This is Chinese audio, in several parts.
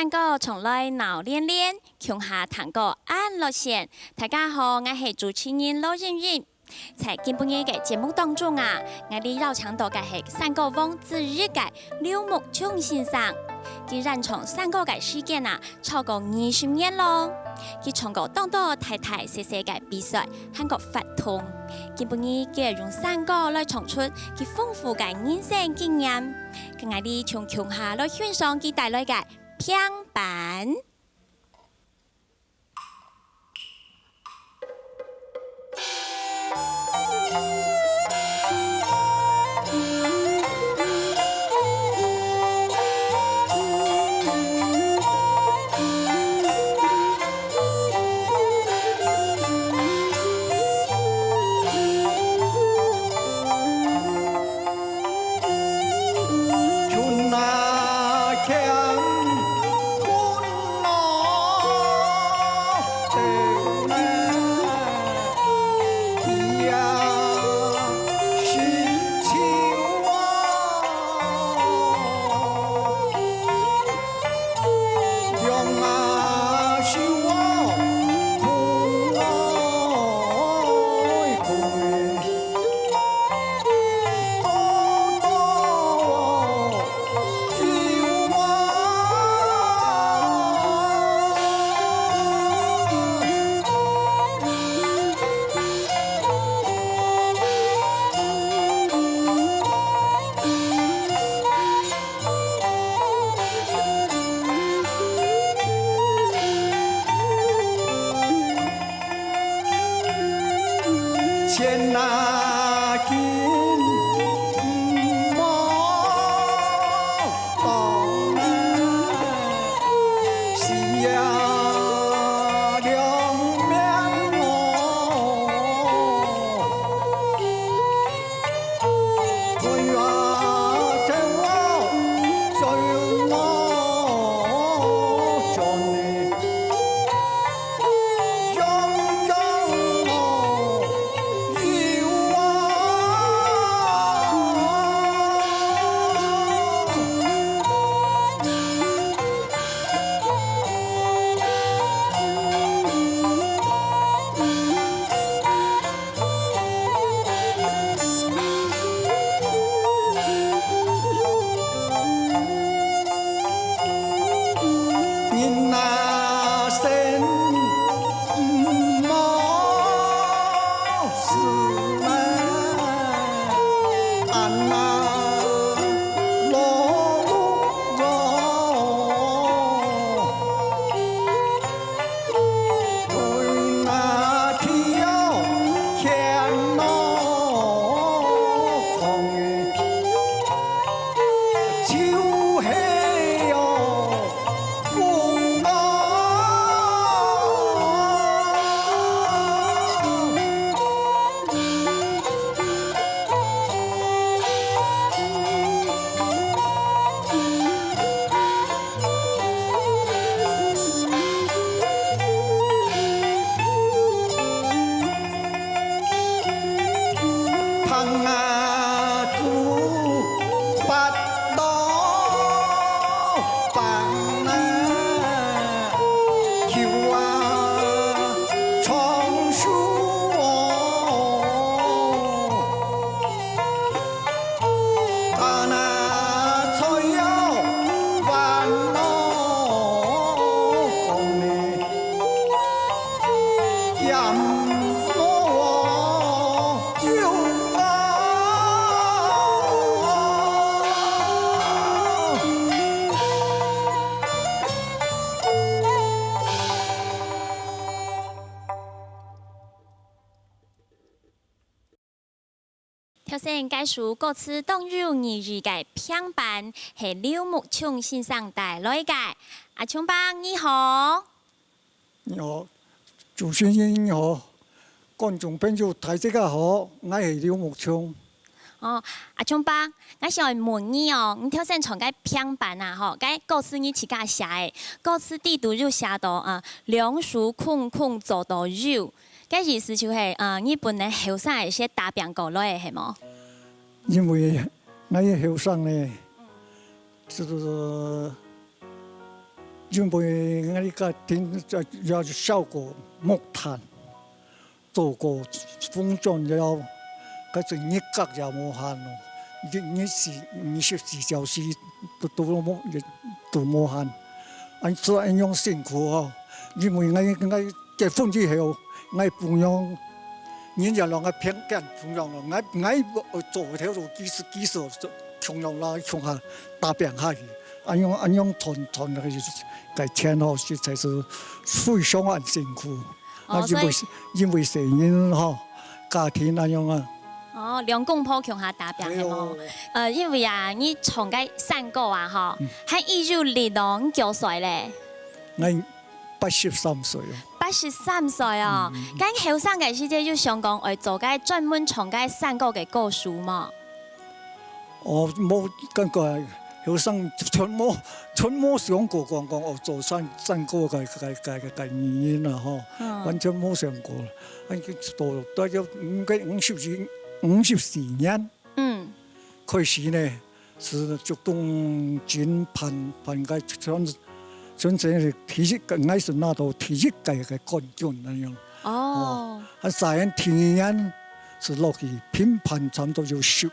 散歌从来闹连连，穷下弹歌安乐线。大家好，我是主持人罗欣欣。在今半夜嘅节目当中啊，我哋邀請到嘅係散歌王之一嘅劉木聰先生。佢染從散歌嘅事件啊，超過20年咯。佢從過多多大大小小嘅比賽，韓國發通。今半夜佢用散歌來唱出佢豐富嘅人生經驗。咁我哋從窮下來欣賞佢帶來嘅平板。前那金毛到那西呀两面哦，春月正我正我着呢，永永哦。人那身无事嘛，安那落落，对那跳天咯，空秋黑哟。旁啊竹八刀棒啊，球啊松树哦，他那菜要饭咯，讲呢盐。頭先介紹歌詞當入兒語嘅平板係劉木聰先生帶來嘅。阿聰爸你好，你好，主持人你好，觀眾朋友大家好，我係劉木聰。哦，阿聰爸，我想問你哦，你頭先從個平板啊，嗬，個歌詞你自己寫嘅，歌詞地圖就寫到啊，兩樹空空做到有。嘅意思就係你本來後生係寫打餅過來嘅係冇？因為我嘅後生呢，就是因为我哋家庭要效果木炭，做过封装了，嗰陣日隔也冇限咯，24小時都冇限，所以樣辛苦哦。因為我結婚之後，我培養，人家讓我偏見培養咯，我做條路技術培養啦，從下大變下去，樣團那個個錢哦，實在是非常很辛苦。因為成因吼家庭那樣啊。哦，兩公婆強下打拼係冇？因為啊，你從個散過啊，嗬，喺16年幾歲咧？我83歲哦。83歲哦，咁後生嘅時節要想講會做個專門從個散過嘅故事嘛？我冇跟個後生全冇想過講我做散過嘅原因啊，嗬，完全冇想過。做大約54年，開始呢是主動進盤個全係體育嘅，我是拿到體育界嘅冠軍那樣。哦，3年是落去乒乓差唔多有12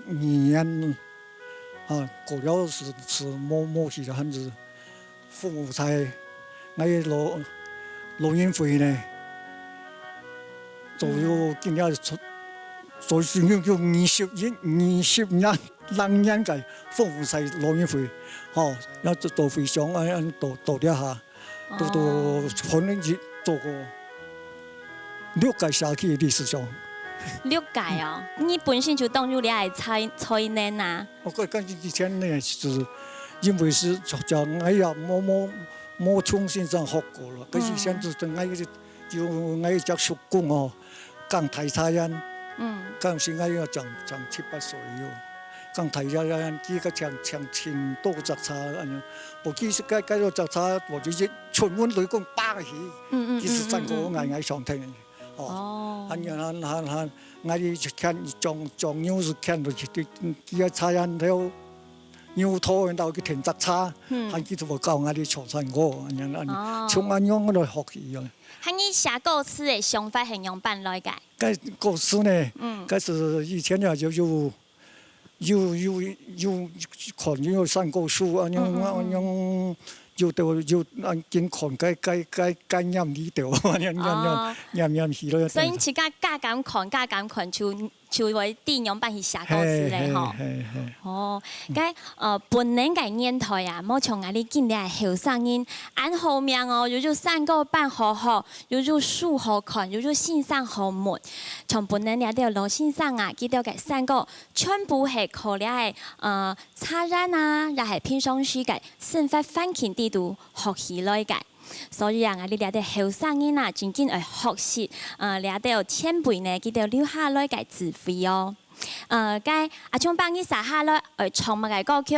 年，過了是冇去，還是父母才我老人會呢。就有今年就是有20年嘅父母才老人會，然後到會上到一下，到可能做過6屆社區理事長。6屆哦，你本身就當入你係蔡年啊？我講以前呢，是因為是就我也冇重新上學過了，佢以前就我只叔公哦。剛提差人，嗰陣時我要長7、8歲喎，剛提差人幾個長前多雜差，我幾時計到雜差，我就一全部女工打起，其實真個我上聽，我哋看裝牛是看到幾個差人了。牛拖到去田雜差，還記得我教我哋坐山歌，從安樣我嚟學起樣。喺你寫故事嘅想法係樣辦來嘅？嗰故事呢，嗰是以前啊就看有三個書，有見看該念呢條，念起咯。所以你自家加減看就為點樣辦去寫故事咧？嗬。哦，咁本年嘅年代啊，冇從我哋見嘅後生人，按後面哦，有3個班好好，有書好看，有先生好悶。從本年嚟到羅先生啊，見到嘅3個全部係靠咧差人啊，又係平常時嘅生活環境地度學起來嘅。所以啊，我哋嚟到後生人啊，真正去學習，嚟到前輩呢，佢哋留下來嘅智慧哦。該阿聰幫你寫下來，唱乜嘅歌曲？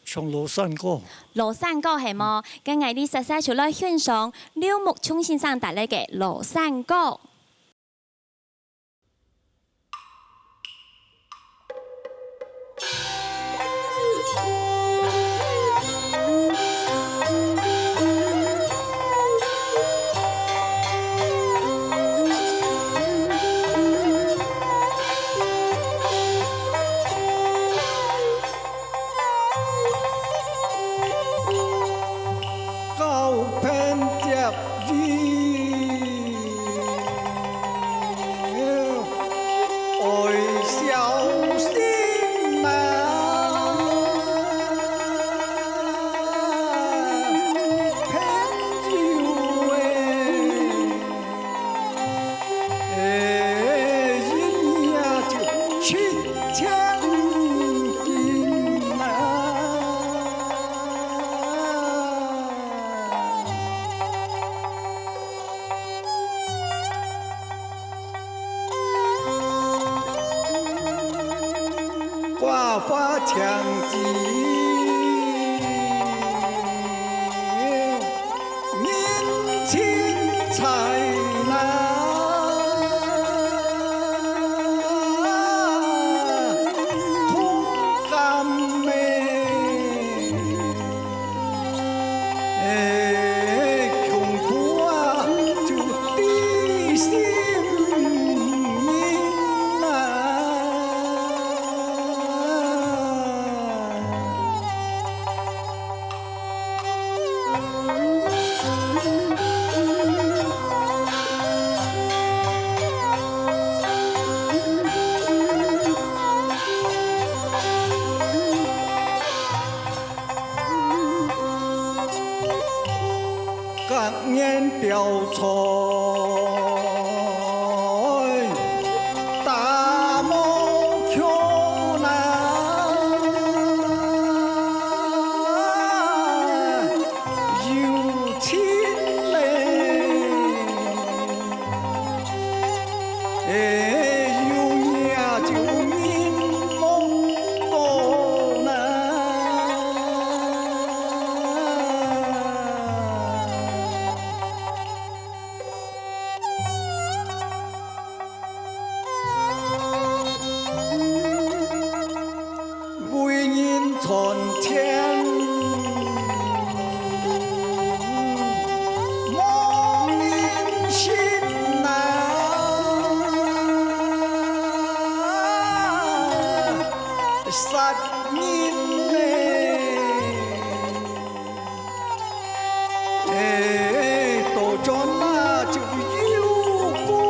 唱羅山歌。羅山歌係麼？跟我哋實際出來欣賞廖木聰先生帶來嘅羅山歌。花花枪击，年轻才能。同甘美，杀人嘞，多叫那就有功劳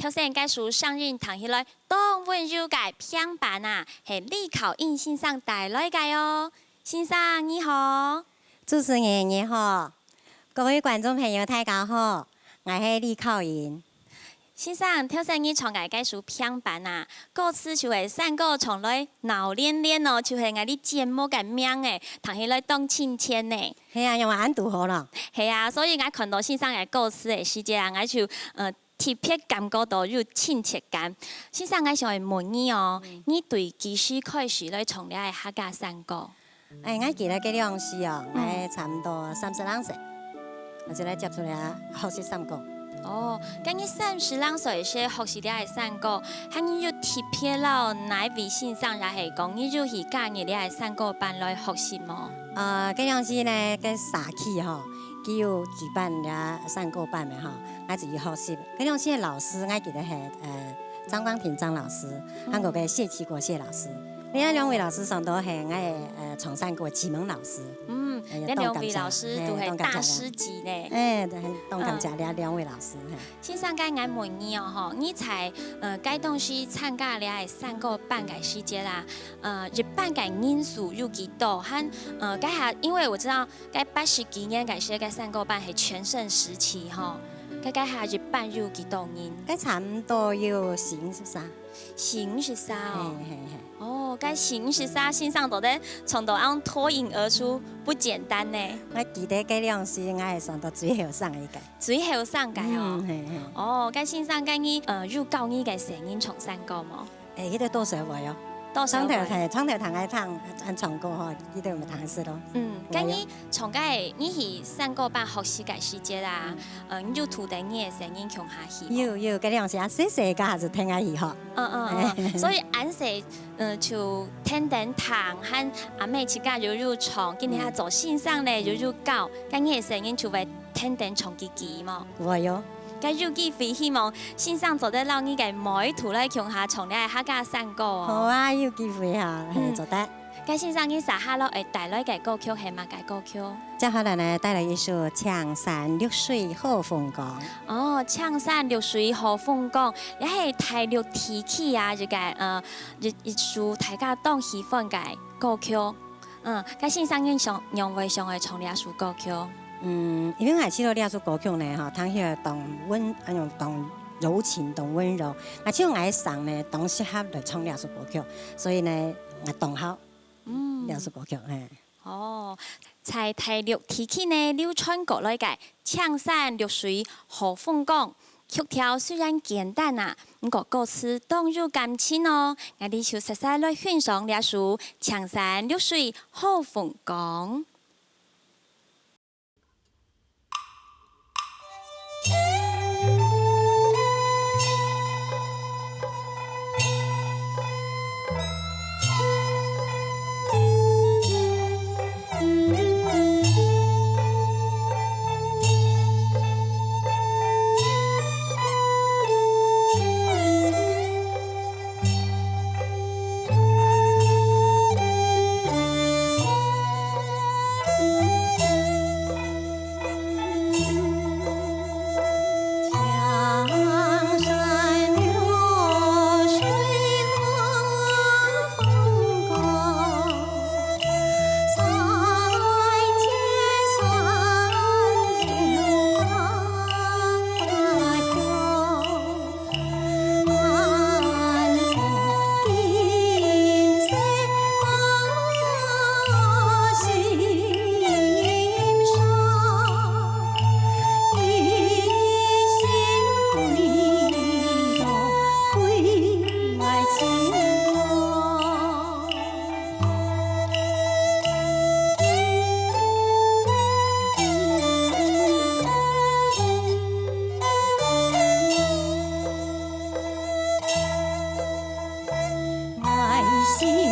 挑选该书上映堂起来，当温柔嘅片版啊，系李考英先生带来嘅哦。先生你好，主持人你好，各位观众朋友大家好，我是李考英。先生挑选你唱嘅该书片版啊，歌词就系三个从来闹连连哦，就系我哋节目嘅名诶，堂起来当亲切呢。系啊，用我按读好了。系啊，所以我看到先生嘅歌词嘅时节啊，我就特别感觉到有亲切感。先生，我想会问你哦，你对几时开始来从了的客家山歌？我记得嗰兩時哦，我差唔多32歲，我就來接觸了學習三歌。哦，咁你32歲時學習了的山歌，係你要特別了哪位先生也係講，你要去教你了的山歌班來學習麼？嗰兩時呢，嘅社區吼，佢有舉辦了三歌班嘅吼，我自己學習。嗰兩時嘅老師，我記得係張光庭張老師，韓國嘅謝啟國謝老師。另外兩位老師上都係我嘅從山歌啟蒙老師。呢兩位老師都係大師級呢。都感謝呢兩位老師。先生，該我問你哦，你才該東西參加了係三個班嘅時間啦，日班嘅人數有幾多？和該下，因為我知道該80幾年嘅時該三個班係全盛時期吼，該下日班有幾多人？該差唔多有43。43哦。哦，該43先生到底從到啱脫穎而出，不簡單呢。我記得嗰兩時我係上到最後生嘅，最後生嘅哦。哦，該先生該你有教你嘅聲音從三個麼？嗰啲多少位哦？窗頭彈愛彈按唱歌吼，呢度咪彈死咯。咁你從該你去三個班學習嘅時節啦，你就圖定你嘅聲音強下去。有嗰兩時啊，細個就聽下去學。所以俺細就聽定彈和阿妹自家有唱，今年下做線上咧有教，咁你嘅聲音就會聽定唱幾幾麼？會喲。咁有機會希望先生做得讓你嘅每圖咧強下從咧客家山歌哦。好啊，有機會啊，做得。咁先生，你撒下落會帶來嘅歌曲係乜嘅歌曲？接下來呢，帶來一首《青山綠水好風光》。哦，青山綠水好風光，也係大陸提起啊，一首大家當喜歡嘅歌曲。咁先生你想用為上會唱呢一首歌曲？因為我知道呢一首歌曲呢，吼，聽起來當柔情，當溫柔。我知道我上呢，當適合來唱呢一首歌曲，所以呢，我當好呢一首歌曲。哦，在大陸提起呢，流傳過來嘅青山綠水好風光，曲調雖然簡單啊，不過歌詞當有感情哦。我哋就實際來欣賞呢一首青山綠水好風光。心。